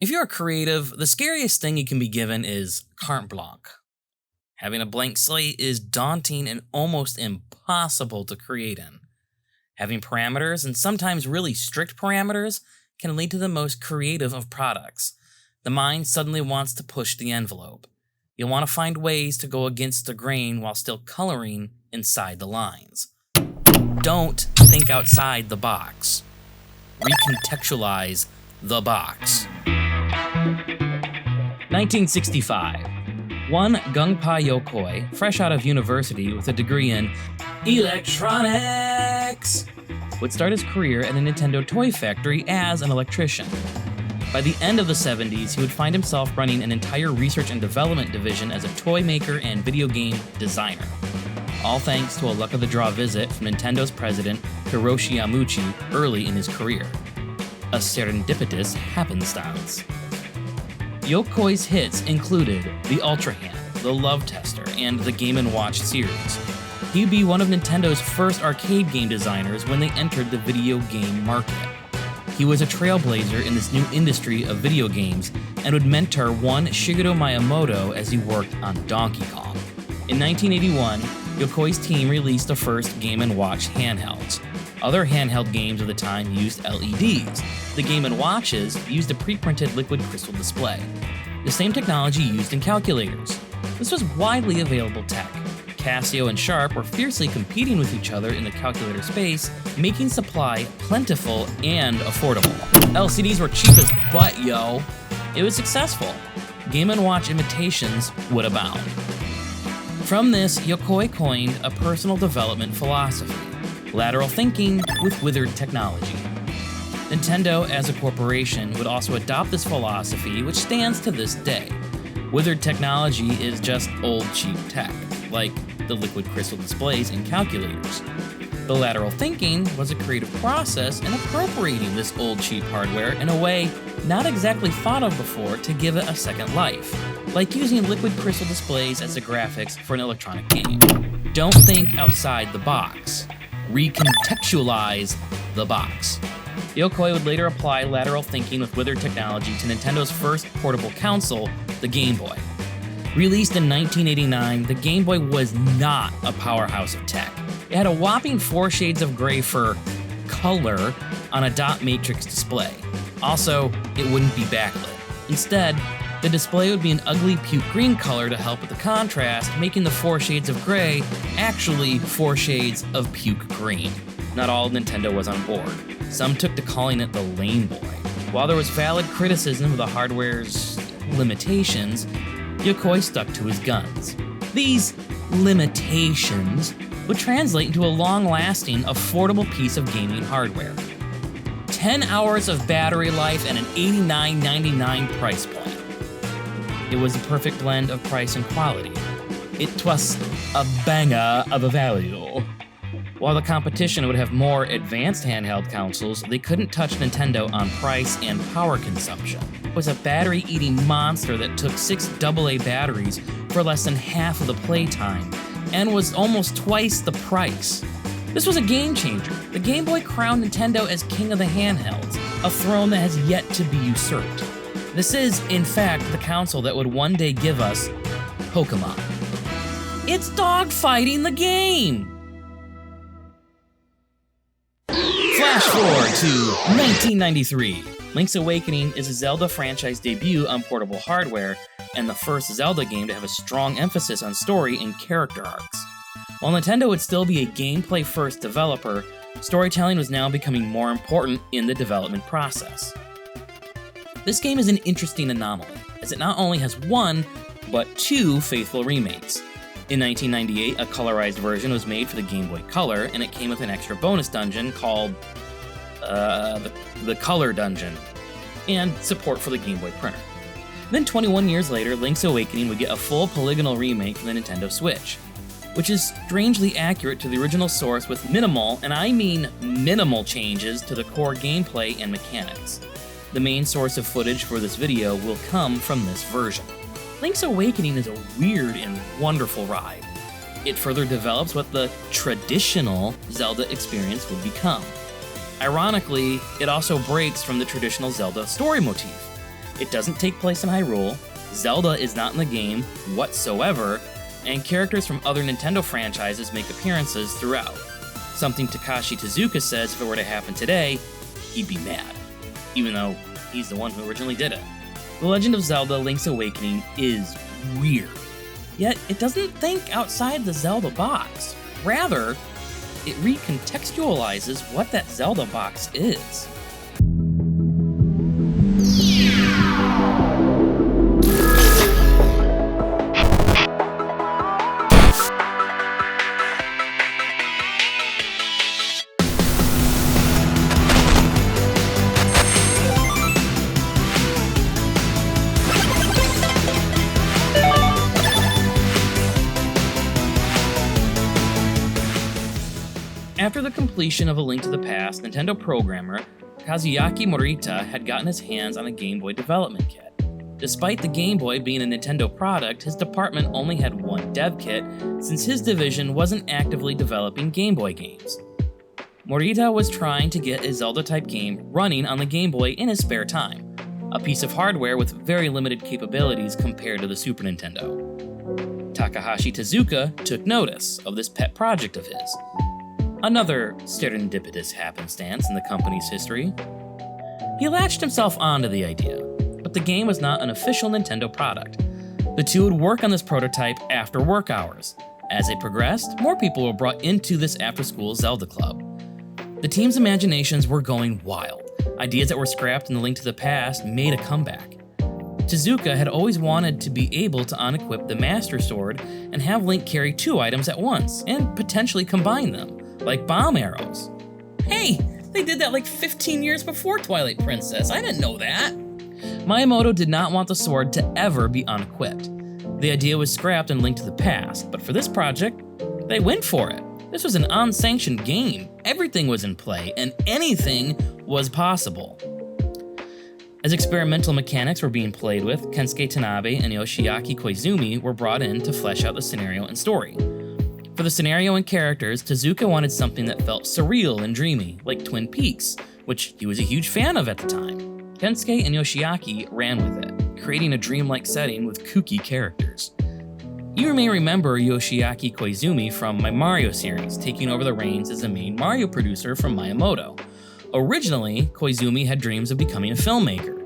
If you're a creative, the scariest thing you can be given is carte blanche. Having a blank slate is daunting and almost impossible to create in. Having parameters, and sometimes really strict parameters, can lead to the most creative of products. The mind suddenly wants to push the envelope. You'll want to find ways to go against the grain while still coloring inside the lines. Don't think outside the box. Recontextualize the box. 1965. One Gungpa Yokoi, fresh out of university with a degree in electronics, would start his career at a Nintendo toy factory as an electrician. By the end of the 70s, he would find himself running an entire research and development division as a toy maker and video game designer. All thanks to a luck of the draw visit from Nintendo's president, Hiroshi Yamauchi, early in his career. A serendipitous happenstance. Yokoi's hits included the Ultra Hand, the Love Tester, and the Game & Watch series. He'd be one of Nintendo's first arcade game designers when they entered the video game market. He was a trailblazer in this new industry of video games and would mentor one Shigeru Miyamoto as he worked on Donkey Kong. In 1981, Yokoi's team released the first Game & Watch handhelds. Other handheld games of the time used LEDs. The Game & Watches used a pre-printed liquid crystal display, the same technology used in calculators. This was widely available tech. Casio and Sharp were fiercely competing with each other in the calculator space, making supply plentiful and affordable. LCDs were cheap as butt, yo. It was successful. Game & Watch imitations would abound. From this, Yokoi coined a personal development philosophy: lateral thinking with withered technology. Nintendo, as a corporation, would also adopt this philosophy, which stands to this day. Withered technology is just old, cheap tech, like the liquid crystal displays and calculators. The lateral thinking was a creative process in appropriating this old, cheap hardware in a way not exactly thought of before to give it a second life, like using liquid crystal displays as the graphics for an electronic game. Don't think outside the box. Recontextualize the box. Yokoi would later apply lateral thinking with withered technology to Nintendo's first portable console, the Game Boy. Released in 1989, the Game Boy was not a powerhouse of tech. It had a whopping 4 shades of gray for color on a dot matrix display. Also, it wouldn't be backlit. Instead, the display would be an ugly puke green color to help with the contrast, making the 4 shades of gray actually 4 shades of puke green. Not all of Nintendo was on board. Some took to calling it the Lame Boy. While there was valid criticism of the hardware's limitations, Yokoi stuck to his guns. These limitations would translate into a long-lasting, affordable piece of gaming hardware. 10 hours of battery life and an $89.99 price point. It was the perfect blend of price and quality. It was a banger of a value. While the competition would have more advanced handheld consoles, they couldn't touch Nintendo on price and power consumption. It was a battery-eating monster that took 6 AA batteries for less than half of the playtime, and was almost twice the price. This was a game changer. The Game Boy crowned Nintendo as king of the handhelds, a throne that has yet to be usurped. This is, in fact, the console that would one day give us Pokemon. It's dogfighting the game! Flash forward to 1993. Link's Awakening is a Zelda franchise debut on portable hardware, and the first Zelda game to have a strong emphasis on story and character arcs. While Nintendo would still be a gameplay-first developer, storytelling was now becoming more important in the development process. This game is an interesting anomaly, as it not only has one, but 2 faithful remakes. In 1998, a colorized version was made for the Game Boy Color, and it came with an extra bonus dungeon called the Color Dungeon, and support for the Game Boy printer. Then 21 years later, Link's Awakening would get a full polygonal remake for the Nintendo Switch, which is strangely accurate to the original source with minimal, and I mean minimal, changes to the core gameplay and mechanics. The main source of footage for this video will come from this version. Link's Awakening is a weird and wonderful ride. It further develops what the traditional Zelda experience would become. Ironically, it also breaks from the traditional Zelda story motif. It doesn't take place in Hyrule, Zelda is not in the game whatsoever, and characters from other Nintendo franchises make appearances throughout. Something Takashi Tezuka says if it were to happen today, he'd be mad, even though he's the one who originally did it. The Legend of Zelda Link's Awakening is weird, yet it doesn't think outside the Zelda box. Rather, it recontextualizes what that Zelda box is. After the completion of A Link to the Past, Nintendo programmer Kazuyaki Morita had gotten his hands on a Game Boy development kit. Despite the Game Boy being a Nintendo product, his department only had one dev kit since his division wasn't actively developing Game Boy games. Morita was trying to get a Zelda-type game running on the Game Boy in his spare time, a piece of hardware with very limited capabilities compared to the Super Nintendo. Takahashi Tezuka took notice of this pet project of his. Another serendipitous happenstance in the company's history. He latched himself onto the idea, but the game was not an official Nintendo product. The two would work on this prototype after work hours. As it progressed, more people were brought into this after-school Zelda club. The team's imaginations were going wild. Ideas that were scrapped in the Link to the Past made a comeback. Tezuka had always wanted to be able to unequip the Master Sword and have Link carry two items at once, and potentially combine them, like bomb arrows. Hey, they did that like 15 years before Twilight Princess. I didn't know that. Miyamoto did not want the sword to ever be unequipped. The idea was scrapped in Link to the Past, but for this project, they went for it. This was an unsanctioned game. Everything was in play, and anything was possible. As experimental mechanics were being played with, Kensuke Tanabe and Yoshiaki Koizumi were brought in to flesh out the scenario and story. For the scenario and characters, Tezuka wanted something that felt surreal and dreamy, like Twin Peaks, which he was a huge fan of at the time. Kensuke and Yoshiaki ran with it, creating a dreamlike setting with kooky characters. You may remember Yoshiaki Koizumi from my Mario series, taking over the reins as the main Mario producer from Miyamoto. Originally, Koizumi had dreams of becoming a filmmaker.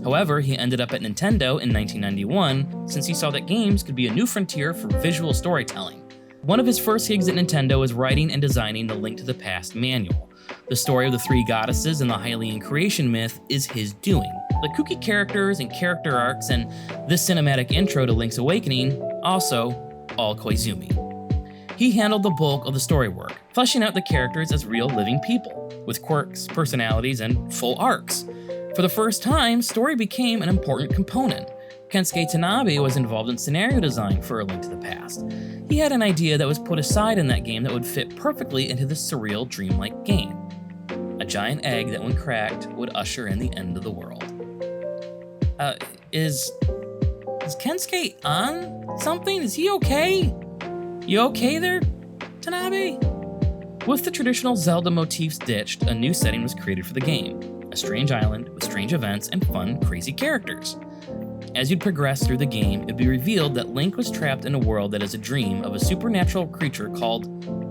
However, he ended up at Nintendo in 1991 since he saw that games could be a new frontier for visual storytelling. One of his first gigs at Nintendo was writing and designing the Link to the Past manual. The story of the three goddesses and the Hylian creation myth is his doing. The kooky characters and character arcs and this cinematic intro to Link's Awakening, also all Koizumi. He handled the bulk of the story work, fleshing out the characters as real living people, with quirks, personalities, and full arcs. For the first time, story became an important component. Kensuke Tanabe was involved in scenario design for A Link to the Past. He had an idea that was put aside in that game that would fit perfectly into this surreal, dreamlike game. A giant egg that, when cracked, would usher in the end of the world. Is Kensuke on something? Is he okay? You okay there, Tanabe? With the traditional Zelda motifs ditched, a new setting was created for the game. A strange island with strange events and fun, crazy characters. As you'd progress through the game, it'd be revealed that Link was trapped in a world that is a dream of a supernatural creature called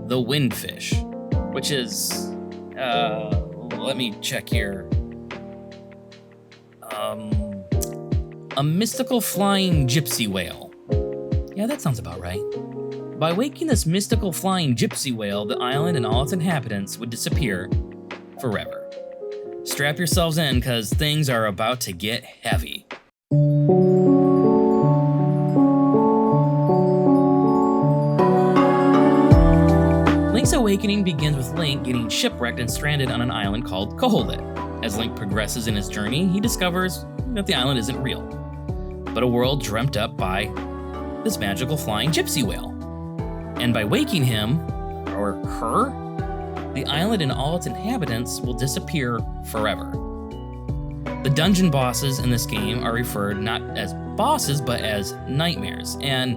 the Windfish, which is, let me check here. A mystical flying gypsy whale. Yeah, that sounds about right. By waking this mystical flying gypsy whale, the island and all its inhabitants would disappear forever. Strap yourselves in, because things are about to get heavy. Link's Awakening begins with Link getting shipwrecked and stranded on an island called Koholint. As Link progresses in his journey, he discovers that the island isn't real, but a world dreamt up by this magical flying gypsy whale. And by waking him, or her, the island and all its inhabitants will disappear forever. The dungeon bosses in this game are referred not as bosses, but as nightmares, and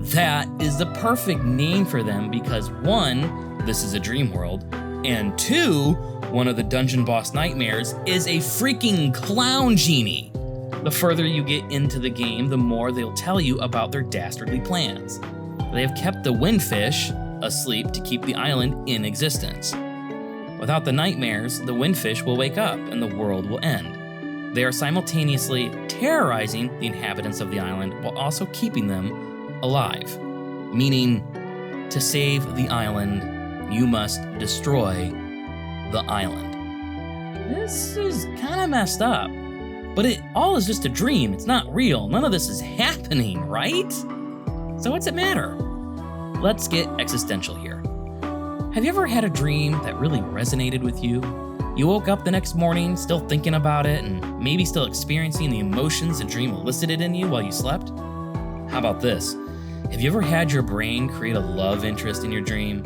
that is the perfect name for them because 1, this is a dream world, and 2, one of the dungeon boss nightmares is a freaking clown genie. The further you get into the game, the more they'll tell you about their dastardly plans. They have kept the windfish asleep to keep the island in existence. Without the nightmares, the windfish will wake up and the world will end. They are simultaneously terrorizing the inhabitants of the island while also keeping them alive. Meaning, to save the island, you must destroy the island. This is kind of messed up. But it all is just a dream. It's not real. None of this is happening, right? So what's it matter? Let's get existential here. Have you ever had a dream that really resonated with you? You woke up the next morning still thinking about it and maybe still experiencing the emotions the dream elicited in you while you slept? How about this? Have you ever had your brain create a love interest in your dream?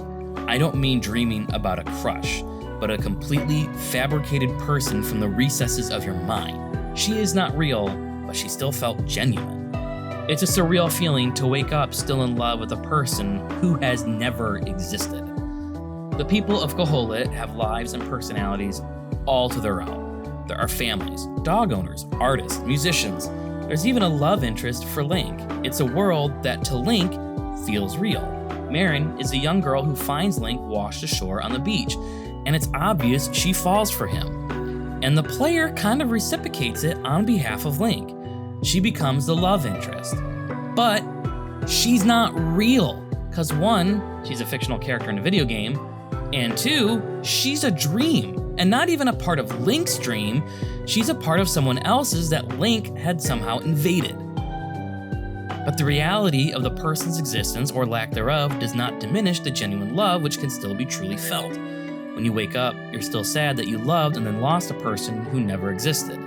I don't mean dreaming about a crush, but a completely fabricated person from the recesses of your mind. She is not real, but she still felt genuine. It's a surreal feeling to wake up still in love with a person who has never existed. The people of Koholit have lives and personalities all to their own. There are families, dog owners, artists, musicians. There's even a love interest for Link. It's a world that to Link feels real. Marin is a young girl who finds Link washed ashore on the beach, and it's obvious she falls for him. And the player kind of reciprocates it on behalf of Link. She becomes the love interest. But she's not real, because 1, she's a fictional character in a video game, and 2, she's a dream. And not even a part of Link's dream, she's a part of someone else's that Link had somehow invaded. But the reality of the person's existence or lack thereof does not diminish the genuine love which can still be truly felt. When you wake up, you're still sad that you loved and then lost a person who never existed.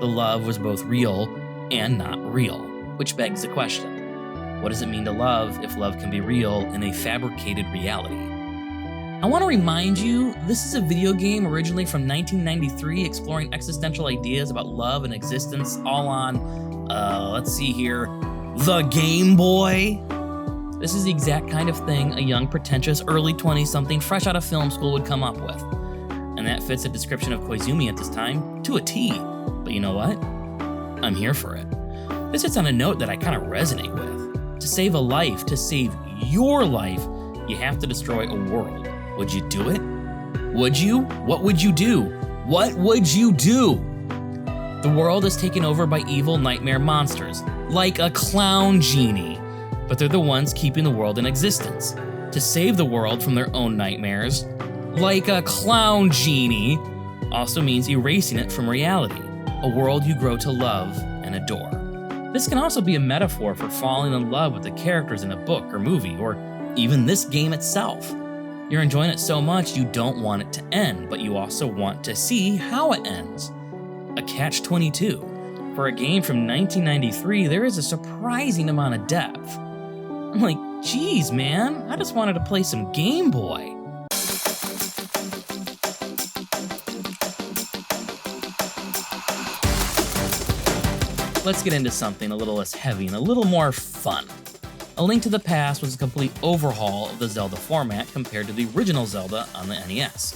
The love was both real and not real, which begs the question, what does it mean to love if love can be real in a fabricated reality? I want to remind you, this is a video game originally from 1993 exploring existential ideas about love and existence, all on, let's see here, the Game Boy? This is the exact kind of thing a young, pretentious, early 20-something fresh out of film school would come up with. And that fits the description of Koizumi at this time to a T. But you know what? I'm here for it. This hits on a note that I kind of resonate with. To save a life, to save your life, you have to destroy a world. Would you do it? Would you? What would you do? What would you do? The world is taken over by evil nightmare monsters, like a clown genie. But they're the ones keeping the world in existence. To save the world from their own nightmares, like a clown genie, also means erasing it from reality, a world you grow to love and adore. This can also be a metaphor for falling in love with the characters in a book or movie, or even this game itself. You're enjoying it so much you don't want it to end, but you also want to see how it ends. A catch-22. For a game from 1993, there is a surprising amount of depth. I'm like, geez, man, I just wanted to play some Game Boy. Let's get into something a little less heavy and a little more fun. A Link to the Past was a complete overhaul of the Zelda format compared to the original Zelda on the NES.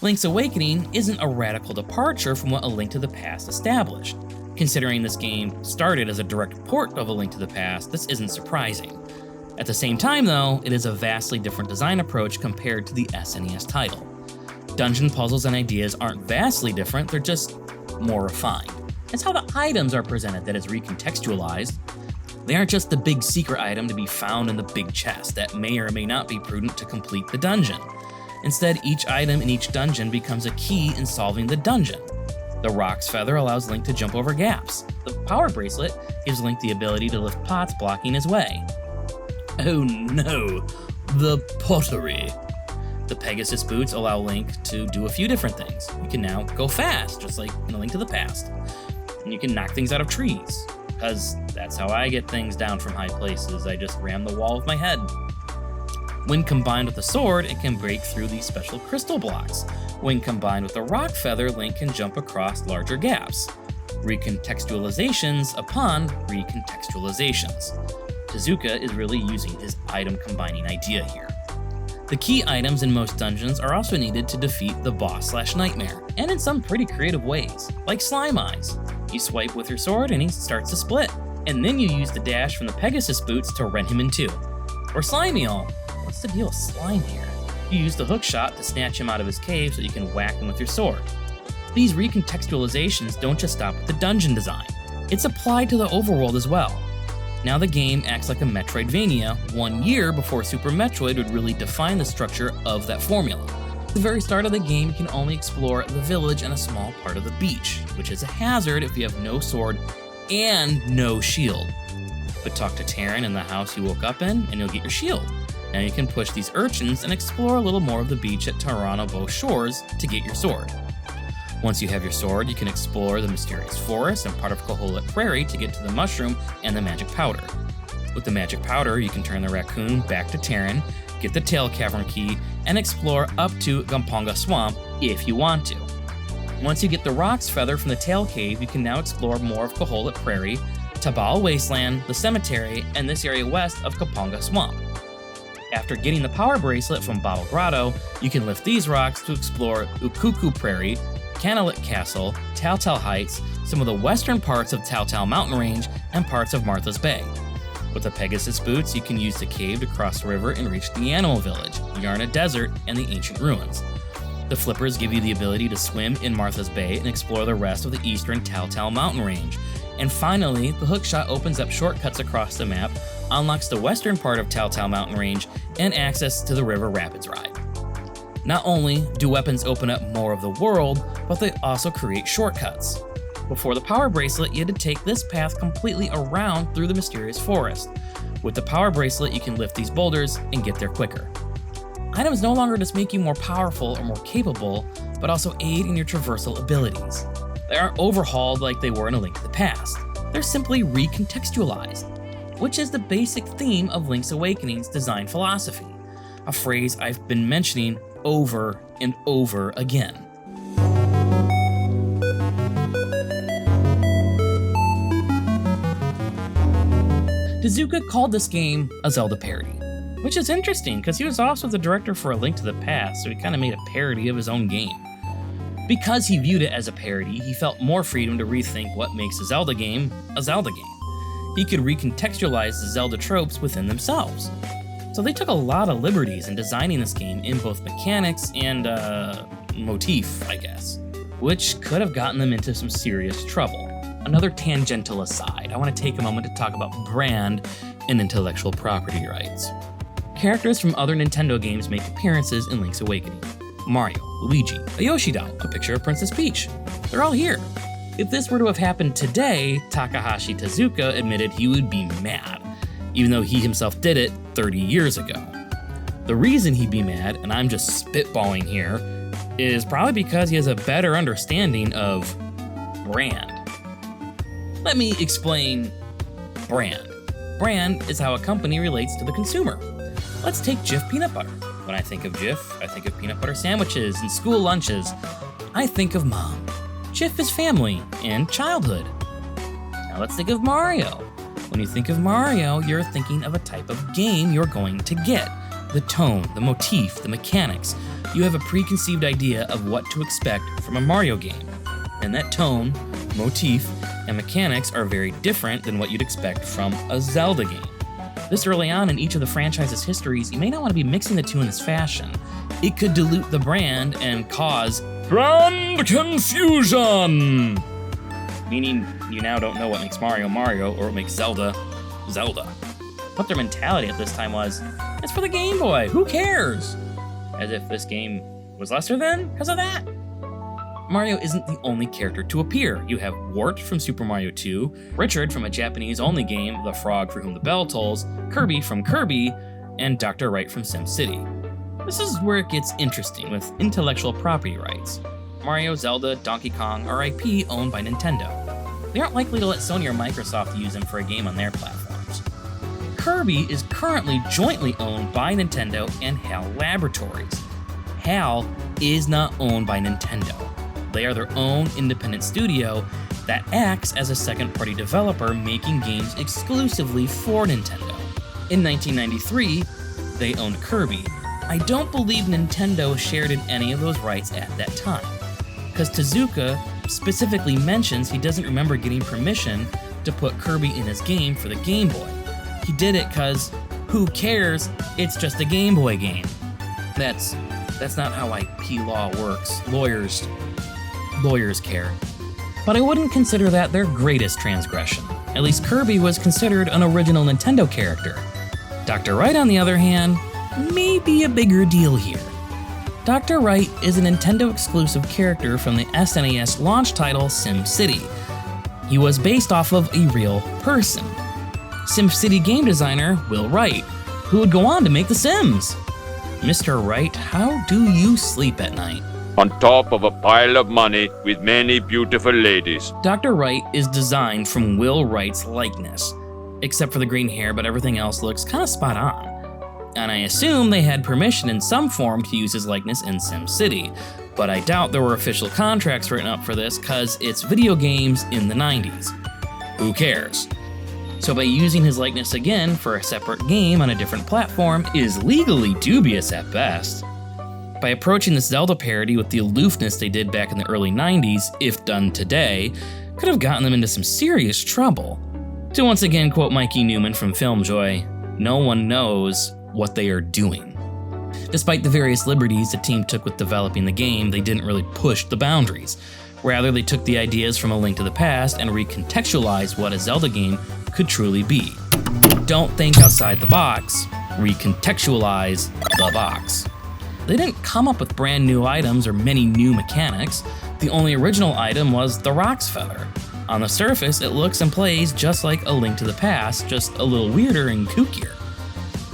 Link's Awakening isn't a radical departure from what A Link to the Past established. Considering this game started as a direct port of A Link to the Past, this isn't surprising. At the same time, though, it is a vastly different design approach compared to the SNES title. Dungeon puzzles and ideas aren't vastly different, they're just more refined. It's how the items are presented that is recontextualized. They aren't just the big secret item to be found in the big chest that may or may not be prudent to complete the dungeon. Instead, each item in each dungeon becomes a key in solving the dungeon. The Rock's Feather allows Link to jump over gaps. The Power Bracelet gives Link the ability to lift pots blocking his way. Oh no, the pottery. The Pegasus Boots allow Link to do a few different things. You can now go fast, just like in A Link to the Past. And you can knock things out of trees, because that's how I get things down from high places. I just ram the wall with my head. When combined with the sword, it can break through these special crystal blocks. When combined with the Rock Feather, Link can jump across larger gaps. Recontextualizations upon recontextualizations. Tezuka is really using his item combining idea here. The key items in most dungeons are also needed to defeat the boss/nightmare, and in some pretty creative ways, like slime eyes. You swipe with your sword and he starts to split. And then you use the dash from the Pegasus boots to rend him in two. Or Slimiel. What's the deal with Slime here? You use the hook shot to snatch him out of his cave so you can whack him with your sword. These recontextualizations don't just stop with the dungeon design. It's applied to the overworld as well. Now the game acts like a Metroidvania 1 year before Super Metroid would really define the structure of that formula. At the very start of the game, you can only explore the village and a small part of the beach, which is a hazard if you have no sword and no shield. But talk to Taryn in the house you woke up in, and you'll get your shield. Now you can push these urchins and explore a little more of the beach at Taranobo Shores to get your sword. Once you have your sword, you can explore the mysterious forest and part of Koholett Prairie to get to the mushroom and the magic powder. With the magic powder, you can turn the raccoon back to Taryn, get the tail cavern key, and explore up to Gamponga Swamp if you want to. Once you get the Roc's Feather from the Tail Cave, you can now explore more of Koholett Prairie, Tabal Wasteland, the cemetery, and this area west of Gamponga Swamp. After getting the Power Bracelet from Bottle Grotto, you can lift these rocks to explore Ukuku Prairie, Canalit Castle, Taltal Heights, some of the western parts of Taltal Mountain Range, and parts of Martha's Bay. With the Pegasus boots, you can use the cave to cross the river and reach the Animal Village, Yarna Desert, and the ancient ruins. The flippers give you the ability to swim in Martha's Bay and explore the rest of the eastern Taltal Mountain Range. And finally, the hookshot opens up shortcuts across the map, unlocks the western part of Taltal Mountain Range, and access to the River Rapids ride. Not only do weapons open up more of the world, but they also create shortcuts. Before the Power Bracelet, you had to take this path completely around through the mysterious forest. With the Power Bracelet, you can lift these boulders and get there quicker. Items no longer just make you more powerful or more capable, but also aid in your traversal abilities. They aren't overhauled like they were in A Link to the Past. They're simply recontextualized, which is the basic theme of Link's Awakening's design philosophy, a phrase I've been mentioning over and over again. Tezuka called this game a Zelda parody, which is interesting because he was also the director for A Link to the Past, so he kind of made a parody of his own game. Because he viewed it as a parody, he felt more freedom to rethink what makes a Zelda game a Zelda game. He could recontextualize the Zelda tropes within themselves. So they took a lot of liberties in designing this game in both mechanics and, motif, I guess, which could have gotten them into some serious trouble. Another tangential aside, I want to take a moment to talk about brand and intellectual property rights. Characters from other Nintendo games make appearances in Link's Awakening. Mario, Luigi, a Yoshi doll, a picture of Princess Peach. They're all here. If this were to have happened today, Takahashi Tezuka admitted he would be mad, even though he himself did it 30 years ago. The reason he'd be mad, and I'm just spitballing here, is probably because he has a better understanding of brand. Let me explain brand. Brand is how a company relates to the consumer. Let's take Jif Peanut Butter. When I think of Jif, I think of peanut butter sandwiches and school lunches. I think of mom. Jif is family and childhood. Now let's think of Mario. When you think of Mario, you're thinking of a type of game you're going to get. The tone, the motif, the mechanics. You have a preconceived idea of what to expect from a Mario game. And that tone, motif, and mechanics are very different than what you'd expect from a Zelda game. This early on in each of the franchise's histories, you may not want to be mixing the two in this fashion. It could dilute the brand and cause brand confusion! Meaning you now don't know what makes Mario Mario or what makes Zelda Zelda. But their mentality at this time was, it's for the Game Boy, who cares? As if this game was lesser than because of that. Mario isn't the only character to appear. You have Wart from Super Mario 2, Richard from a Japanese-only game, The Frog for Whom the Bell Tolls, Kirby from Kirby, and Dr. Wright from SimCity. This is where it gets interesting with intellectual property rights. Mario, Zelda, Donkey Kong are IP owned by Nintendo. They aren't likely to let Sony or Microsoft use them for a game on their platforms. Kirby is currently jointly owned by Nintendo and HAL Laboratories. HAL is not owned by Nintendo. They are their own independent studio that acts as a second-party developer making games exclusively for Nintendo. In 1993, they owned Kirby. I don't believe Nintendo shared in any of those rights at that time, because Tezuka specifically mentions he doesn't remember getting permission to put Kirby in his game for the Game Boy. He did it because, who cares, it's just a Game Boy game. That's not how IP law works. Lawyers care. But I wouldn't consider that their greatest transgression. At least Kirby was considered an original Nintendo character. Dr. Wright, on the other hand, may be a bigger deal here. Dr. Wright is a Nintendo-exclusive character from the SNES launch title SimCity. He was based off of a real person. SimCity game designer Will Wright, who would go on to make The Sims. Mr. Wright, how do you sleep at night? On top of a pile of money with many beautiful ladies. Dr. Wright is designed from Will Wright's likeness, except for the green hair, but everything else looks kinda spot on. And I assume they had permission in some form to use his likeness in SimCity, but I doubt there were official contracts written up for this cause it's video games in the 90s. Who cares? So by using his likeness again for a separate game on a different platform is legally dubious at best. By approaching this Zelda parody with the aloofness they did back in the early 90s, if done today, could have gotten them into some serious trouble. To once again quote Mikey Newman from FilmJoy, no one knows what they are doing. Despite the various liberties the team took with developing the game, they didn't really push the boundaries. Rather, they took the ideas from A Link to the Past and recontextualized what a Zelda game could truly be. Don't think outside the box, recontextualize the box. They didn't come up with brand new items or many new mechanics. The only original item was the Roc's Feather. On the surface, it looks and plays just like A Link to the Past, just a little weirder and kookier.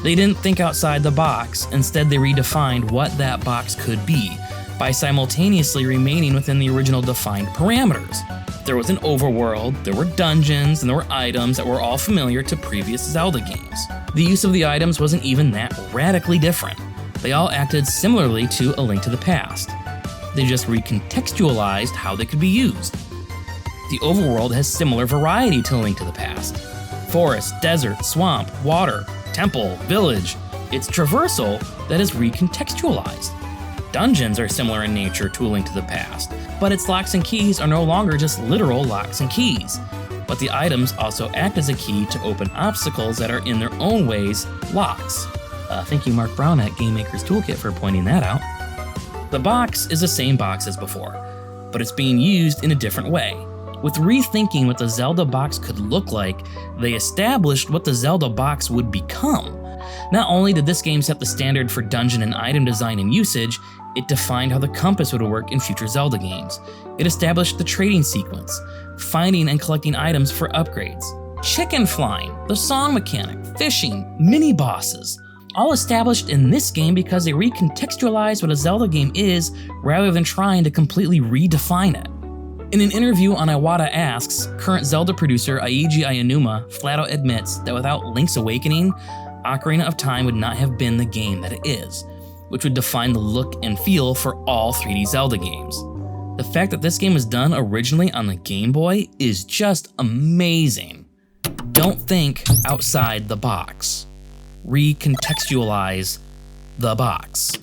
They didn't think outside the box, instead they redefined what that box could be, by simultaneously remaining within the original defined parameters. There was an overworld, there were dungeons, and there were items that were all familiar to previous Zelda games. The use of the items wasn't even that radically different. They all acted similarly to A Link to the Past. They just recontextualized how they could be used. The overworld has similar variety to A Link to the Past. Forest, desert, swamp, water, temple, village. It's traversal that is recontextualized. Dungeons are similar in nature to A Link to the Past, but its locks and keys are no longer just literal locks and keys. But the items also act as a key to open obstacles that are in their own ways locks. Thank you, Mark Brown at Game Maker's Toolkit, for pointing that out. The box is the same box as before, but it's being used in a different way. With rethinking what the Zelda box could look like, they established what the Zelda box would become. Not only did this game set the standard for dungeon and item design and usage, it defined how the compass would work in future Zelda games. It established the trading sequence, finding and collecting items for upgrades, chicken flying, the song mechanic, fishing, mini-bosses, all established in this game because they recontextualized what a Zelda game is rather than trying to completely redefine it. In an interview on Iwata Asks, current Zelda producer Eiji Aonuma flat out admits that without Link's Awakening, Ocarina of Time would not have been the game that it is, which would define the look and feel for all 3D Zelda games. The fact that this game was done originally on the Game Boy is just amazing. Don't think outside the box. Recontextualize the box.